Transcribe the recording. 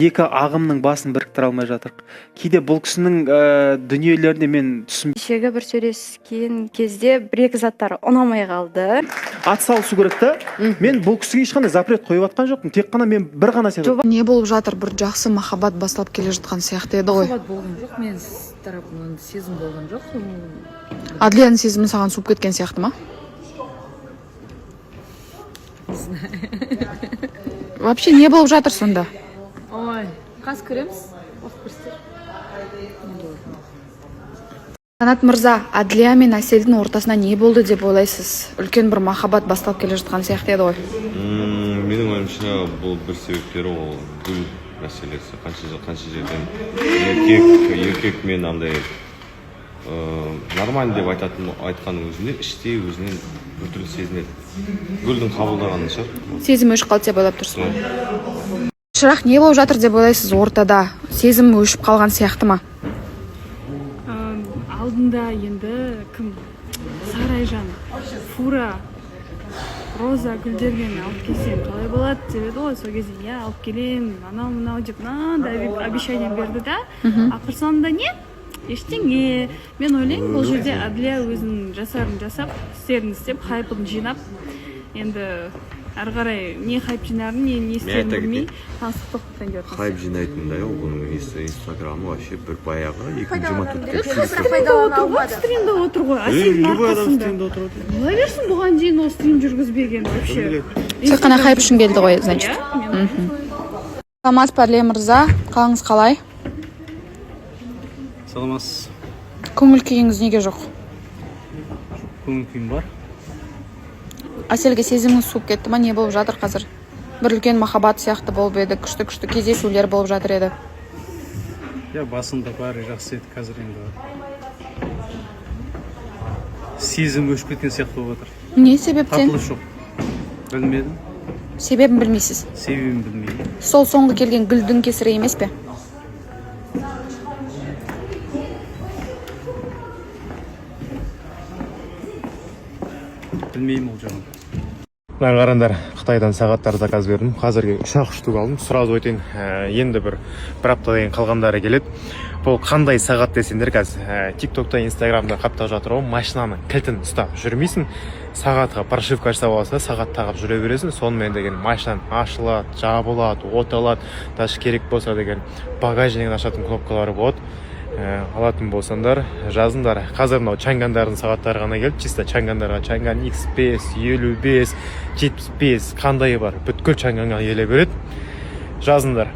Екі ағымның басын біріктіре алмай жатыр. Кейде бұл кісінің дүниелеріне мен түсім. Кешегі бір сөйлескен кезде бір-екі заттары ұнамай қалды. Ат салысу керек та. Мен бұл кісіге ешқандай запрет қойып жатқан жоқпын. Тек қана мен бір ғана себеп. Не болып жатыр? Бір жақсы махаббат басталып келе жатқан сияқты еді ғой. Махаббат болған жоқ, мен тарапымнан сезім болған жоқ. Адлияның сезімі саған суып кеткен сияқты ма? Вообще не болып жатыр сонда? Ой, қазір көреміз. Уақыт көрсетер. Қанат мырза, Адлия мен Әселдің ортасына не болды деп ойлайсыз? Үлкен бір махаббат басталып келе жатқан сияқты еді ғой. Менің ойымша бұл бір себептері ол гүл мәселесі. Қанша жерден еркек мен андай нормально деп айтқанның өзінде іште өзінен біртүрлі сезінеді. Гүлдің қабылдағаны шығар. Сезім өшіп қалды деп ойлап тұрсыз ба? Шырақ, не болып жатыр деп ойлайсыз ортада? Сезім өшіп қалған сияқты ма? Алдында енді кім? Сарайжан, Фура, Роза гүлдерген алып келсем қалай болады деп еді ғой. Сол кезде я алып келем, анау деп мынандай обещание берді да. Ақыр соңында не? Ештеңе. Мен ойлаймын, бұл жерде Адлия өзінің жасарын жасап, істерін істеп, хайпын жинап, енді ары қарай не хайп жинарын, не істерін білмей, таныстық тоқтатайын деп отырмын. Хайп жинайтындай ол, бұның инстаграмы вообще бір баяғы 2024-те. Стримде отыр ғой. Любой адам стримде отыр. Бола берсін, бұған дейін ол стрим жүргізбеген вообще. Тек қана хайп үшін келді ғой, значит. Саламатсыз ба, Адлия мырза? Қалыңыз қалай? Саламатсыз. Көңіл күйіңіз неге жоқ? Көңіл күйім бар. Әселге сезіміңіз суып кетті ма? Не болып жатыр қазір? Бір үлкен махаббат сияқты болып еді, күшті кездесулер болып жатыр еді. Я басында бәрі жақсы еді, қазір енді сезім өшіп кеткен сияқты болып жатыр. Не себептен? Тартылыс жоқ. Білмедім. Себебін білмейсіз? Себебін білмеймін. Сол соңғы келген гүлдің кесірі емес пе? Білмеймін ол жағын. Қарандар, Қытайдан сағаттар заказ бердім. Қазірге 3 штук алдым. Сразу өтейін. Енді бір аптадан қалғандары келеді. Бұл қандай сағат десеңдер, қазір TikTok'та, Instagram'да қаптап жатыр ғой. Машинаның кілтін ұстап жүрмейсің. Сағатқа прошивка жасап аласың, сағат тағып жүре бересің. Сонымен деген машинаның ашылады, жабылады, от алады. Даже керек болса деген багажнигін ашатын кнопкалары болады. Алатын болсаңдар жазыңдар. Қазір мынау Чангандардың сағаттары ғана келді. Чисто Чангандарға Чанган X5, 55, 75 қандайы бар. Бүткіл Чанганға келе береді. Жазыңдар.